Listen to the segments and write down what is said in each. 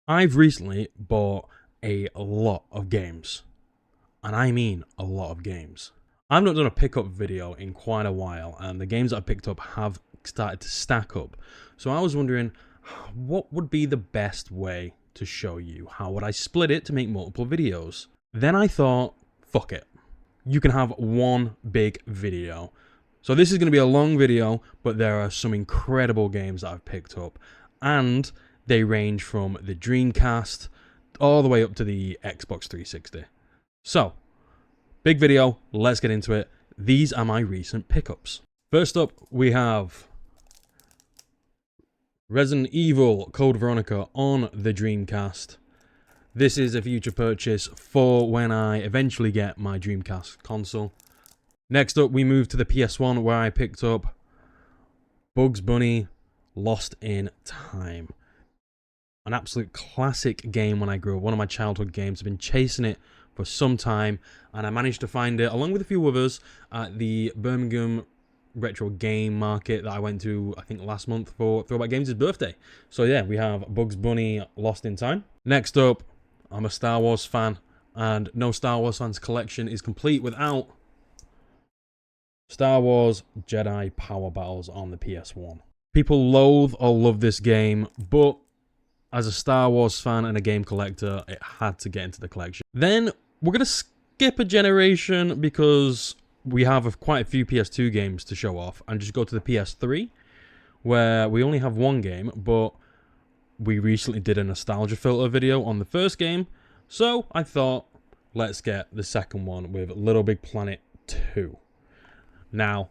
I've recently bought a lot of games, and I mean a lot of games. I've not done a pickup video in quite a while, and the games that I picked up have started to stack up. So I was wondering, what would be the best way to show you? How would I split it to make multiple videos? Then I thought, fuck it. You can have one big video. So this is going to be a long video, but there are some incredible games that I've picked up, and they range from the Dreamcast all the way up to the Xbox 360. So, big video, let's get into it. These are my recent pickups. First up, we have Resident Evil Code Veronica on the Dreamcast. This is a future purchase for when I eventually get my Dreamcast console. Next up, we move to the PS1 where I picked up Bugs Bunny Lost in Time. An absolute classic game when I grew up, one of my childhood games. I've been chasing it for some time, and I managed to find it, along with a few others, at the Birmingham Retro Game Market that I went to, I think, last month for Throwback Games' birthday. So yeah, we have Bugs Bunny Lost in Time. Next up, I'm a Star Wars fan, and no Star Wars fans collection is complete without Star Wars Jedi Power Battles on the PS1. People loathe or love this game, but as a Star Wars fan and a game collector, it had to get into the collection. Then we're going to skip a generation because we have quite a few PS2 games to show off, and just go to the PS3 where we only have one game, but we recently did a nostalgia filter video on the first game, so I thought let's get the second one with Little Big Planet 2. Now,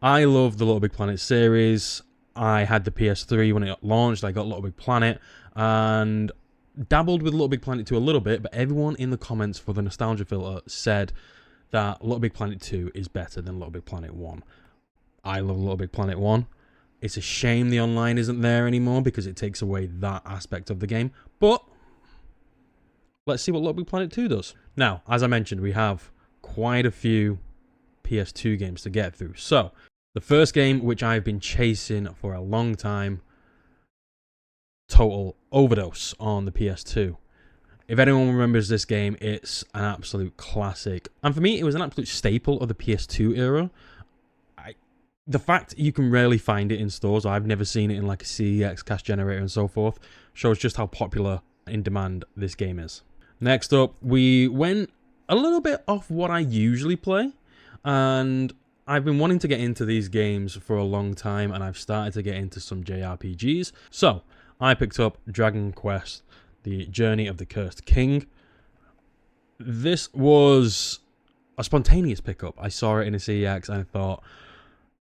I love the Little Big Planet series. I had the PS3 when it launched. I got Little Big Planet and dabbled with Little Big Planet 2 a little bit, but everyone in the comments for the nostalgia filter said that Little Big Planet 2 is better than Little Big Planet 1. I love Little Big Planet 1. It's a shame the online isn't there anymore because it takes away that aspect of the game, but let's see what Little Big Planet 2 does. Now, as I mentioned, we have quite a few PS2 games to get through. So, the first game, which I've been chasing for a long time, Total Overdose on the PS2. If anyone remembers this game, it's an absolute classic. And for me, it was an absolute staple of the PS2 era. The fact you can rarely find it in stores, I've never seen it in like a CEX cash generator and so forth, shows just how popular in demand this game is. Next up, we went a little bit off what I usually play, and I've been wanting to get into these games for a long time, and I've started to get into some JRPGs. So, I picked up Dragon Quest, The Journey of the Cursed King. This was a spontaneous pickup. I saw it in a CEX and I thought,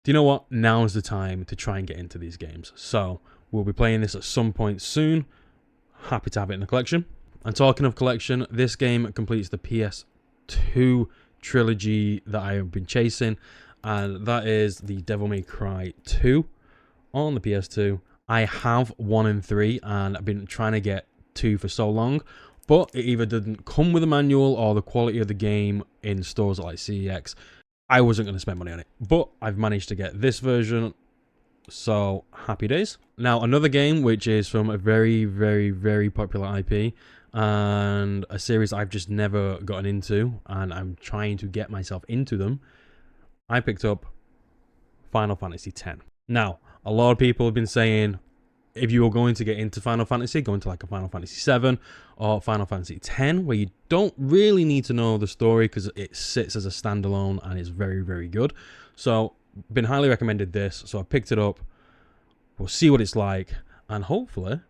do you know what? Now's the time to try and get into these games. So, we'll be playing this at some point soon. Happy to have it in the collection. And talking of collection, this game completes the PS2 trilogy that I have been chasing, and that is the Devil May Cry 2 on the PS2. I have 1 and 3, and I've been trying to get 2 for so long, but it either didn't come with a manual or the quality of the game in stores like CEX. I wasn't going to spend money on it, but I've managed to get this version, so happy days. Now, another game which is from a very, very, very popular IP, and a series I've just never gotten into, and I'm trying to get myself into them. I picked up Final Fantasy X. Now, a lot of people have been saying, if you were going to get into Final Fantasy, go into like a Final Fantasy 7 or Final Fantasy X, where you don't really need to know the story because it sits as a standalone and is very, very good. So, been highly recommended this, so I picked it up. We'll see what it's like, and hopefully,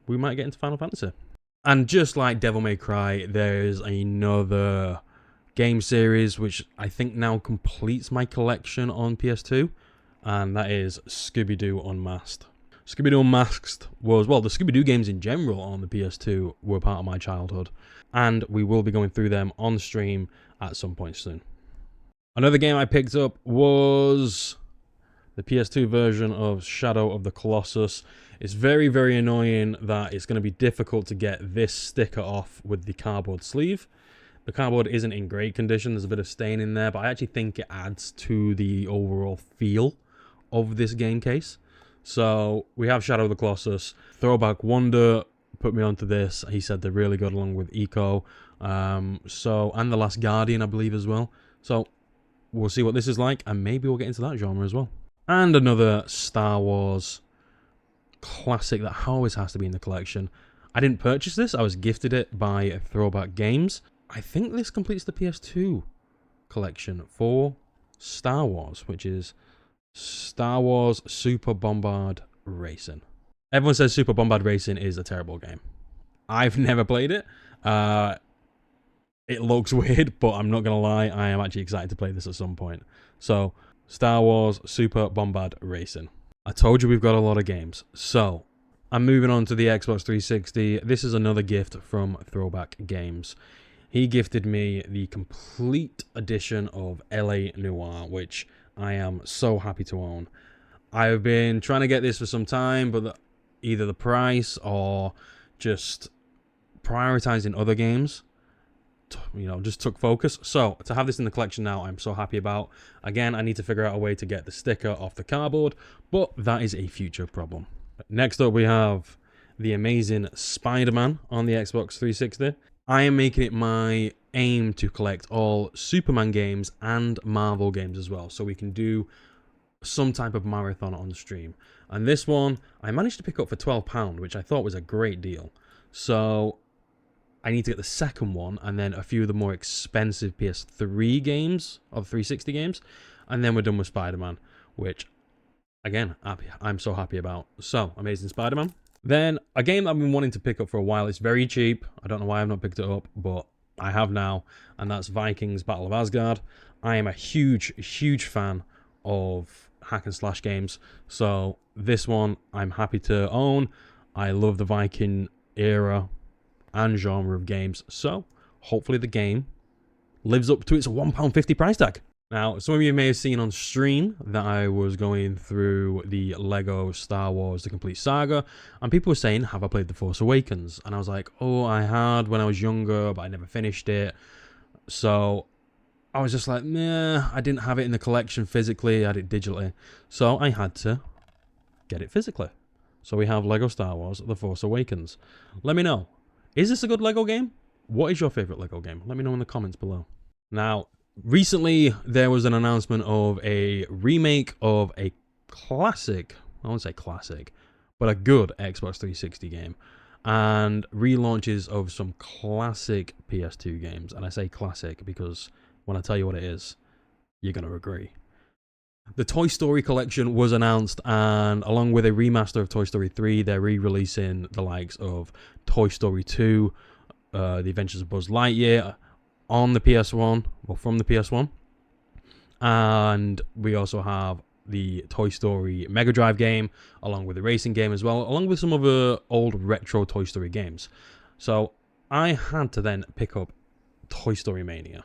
we might get into Final Fantasy. And just like Devil May Cry, there's another game series which I think now completes my collection on PS2, and that is Scooby-Doo Unmasked. Scooby-Doo Unmasked was, well, the Scooby-Doo games in general on the PS2 were part of my childhood, and we will be going through them on stream at some point soon. Another game I picked up was the PS2 version of Shadow of the Colossus. It's very, very annoying that it's going to be difficult to get this sticker off with the cardboard sleeve. The cardboard isn't in great condition. There's a bit of stain in there, but I actually think it adds to the overall feel of this game case. So we have Shadow of the Colossus, Throwback Wonder put me onto this. He said they're really good, along with Eco. And The Last Guardian, I believe, as well. So we'll see what this is like, and maybe we'll get into that genre as well. And another Star Wars classic that always has to be in the collection. I didn't purchase this. I was gifted it by Throwback Games. I think this completes the PS2 collection for Star Wars, which is Star Wars Super Bombard Racing. Everyone says Super Bombard Racing is a terrible game. I've never played it. It looks weird, but I'm not going to lie, I am actually excited to play this at some point. So, Star Wars Super Bombard Racing. I told you we've got a lot of games. So, I'm moving on to the Xbox 360. This is another gift from Throwback Games. He gifted me the complete edition of LA Noire, which I am so happy to own. I've been trying to get this for some time, but either the price or just prioritizing other games, just took focus. So to have this in the collection now, I'm so happy about. Again, I need to figure out a way to get the sticker off the cardboard, but that is a future problem. Next up, we have the amazing Spider-Man on the Xbox 360. I am making it my aim to collect all Superman games and Marvel games as well, so we can do some type of marathon on the stream. And this one, I managed to pick up for £12, which I thought was a great deal. So I need to get the second one, and then a few of the more expensive PS3 games, or 360 games, and then we're done with Spider-Man, which, again, I'm so happy about. So, Amazing Spider-Man. Then, a game that I've been wanting to pick up for a while. It's very cheap. I don't know why I've not picked it up, but I have now, and that's Vikings Battle of Asgard. I am a huge, huge fan of hack and slash games, so this one I'm happy to own. I love the Viking era and genre of games, so hopefully the game lives up to its £1.50 price tag. Now, some of you may have seen on stream that I was going through the Lego Star Wars The Complete Saga, and people were saying, have I played The Force Awakens? And I was like, oh, I had when I was younger, but I never finished it. So I was just like, meh, I didn't have it in the collection physically, I had it digitally. So I had to get it physically. So we have Lego Star Wars The Force Awakens. Let me know, is this a good Lego game? What is your favorite Lego game? Let me know in the comments below. Now, recently there was an announcement of a remake of a classic, I won't say classic, but a good Xbox 360 game, and relaunches of some classic PS2 games. And I say classic because when I tell you what it is, you're going to agree. The Toy Story collection was announced, and along with a remaster of Toy Story 3, they're re-releasing the likes of Toy Story 2, The Adventures of Buzz Lightyear on the PS1, or from the PS1. And we also have the Toy Story Mega Drive game, along with the racing game as well, along with some other old retro Toy Story games. So I had to then pick up Toy Story Mania.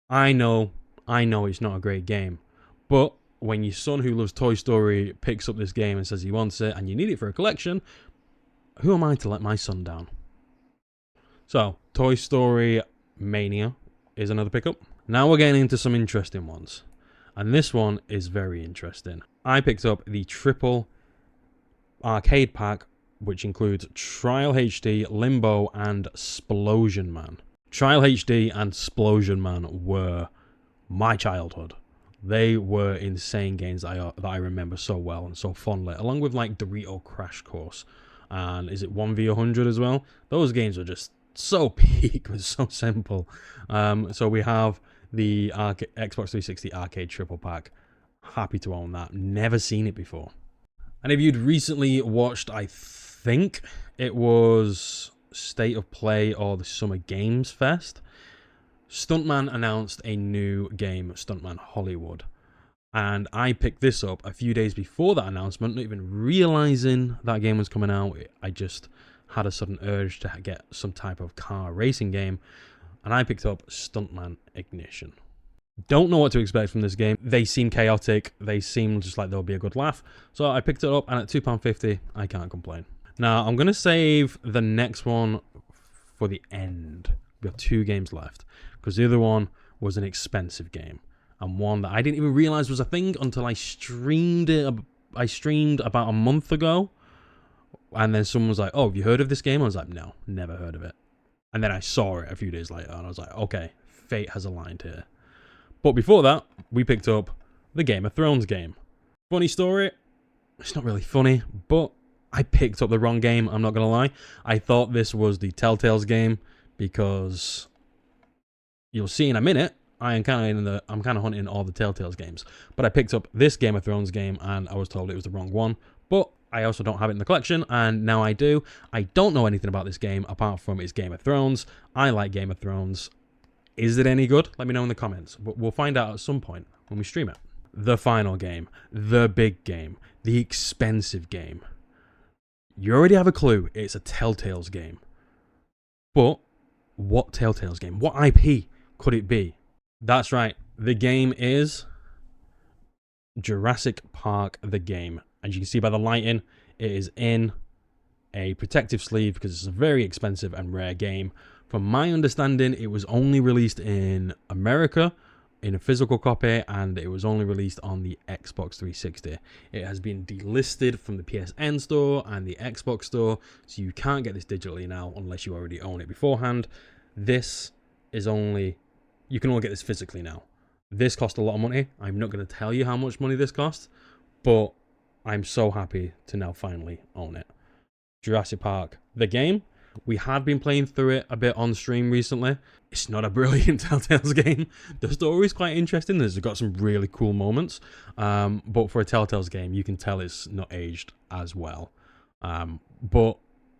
I know it's not a great game, but when your son who loves Toy Story picks up this game and says he wants it, and you need it for a collection, who am I to let my son down? So, Toy Story Mania is another pickup. Now we're getting into some interesting ones, and this one is very interesting. I picked up the triple arcade pack, which includes Trial HD, Limbo, and Splosion Man. Trial HD and Splosion Man were my childhood. They were insane games that I remember so well and so fondly, along with like Dorito Crash Course, and is it 1v100 as well? Those games are just so peak, but so simple. So we have the Xbox 360 arcade triple pack. Happy to own that. Never seen it before. And if you'd recently watched, I think it was State of Play or the Summer Games Fest, Stuntman announced a new game, Stuntman Hollywood. And I picked this up a few days before that announcement, not even realizing that game was coming out. I just had a sudden urge to get some type of car racing game, and I picked up Stuntman Ignition. Don't know what to expect from this game. They seem chaotic. They seem just like they'll be a good laugh. So I picked it up, and at £2.50, I can't complain. Now, I'm going to save the next one for the end. We have 2 games left, because the other one was an expensive game, and one that I didn't even realize was a thing until I streamed it. I streamed about a month ago, And then someone was like, oh, have you heard of this game? I was like, no, never heard of it. And then I saw it a few days later, and I was like, okay, fate has aligned here. But before that, we picked up the Game of Thrones game. Funny story, it's not really funny, but I picked up the wrong game, I'm not going to lie. I thought this was the Telltale's game, because you'll see in a minute, I'm kind of hunting all the Telltale's games. But I picked up this Game of Thrones game, and I was told it was the wrong one. But I also don't have it in the collection, and now I do. I don't know anything about this game, apart from it's Game of Thrones. I like Game of Thrones. Is it any good? Let me know in the comments. But we'll find out at some point when we stream it. The final game. The big game. The expensive game. You already have a clue. It's a Telltale's game. But what Telltale's game? What IP could it be? That's right. The game is Jurassic Park the game. As you can see by the lighting, it is in a protective sleeve because it's a very expensive and rare game. From my understanding, it was only released in America in a physical copy, and it was only released on the Xbox 360. It has been delisted from the PSN store and the Xbox store, so you can't get this digitally now unless you already own it beforehand. This is only, you can only get this physically now. This cost a lot of money. I'm not going to tell you how much money this cost, but I'm so happy to now finally own it. Jurassic Park, the game. We have been playing through it a bit on stream recently. It's not a brilliant Telltale's game. The story is quite interesting. It's got some really cool moments. But for a Telltale's game, you can tell it's not aged as well. But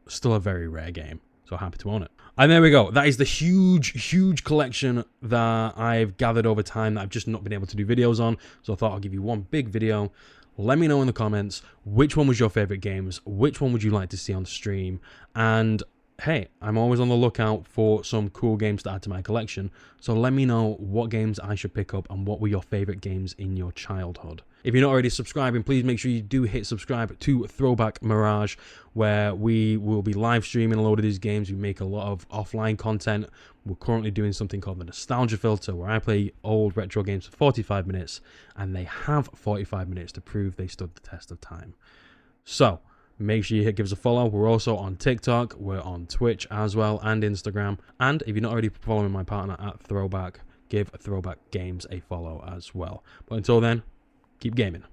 still a very rare game. So happy to own it. And there we go. That is the huge collection that I've gathered over time that I've just not been able to do videos on. So I thought I'll give you one big video. Let me know in the comments which one was your favorite games, which one would you like to see on stream, and hey, I'm always on the lookout for some cool games to add to my collection, so let me know what games I should pick up and what were your favorite games in your childhood. If you're not already subscribing, please make sure you do hit subscribe to Throwback Mirage, where we will be live streaming a load of these games. We make a lot of offline content. We're currently doing something called the Nostalgia Filter, where I play old retro games for 45 minutes, and they have 45 minutes to prove they stood the test of time. So make sure you give us a follow. We're also on TikTok, we're on Twitch as well, and Instagram. And if you're not already following my partner at Throwback, give Throwback Games a follow as well. But until then, keep gaming.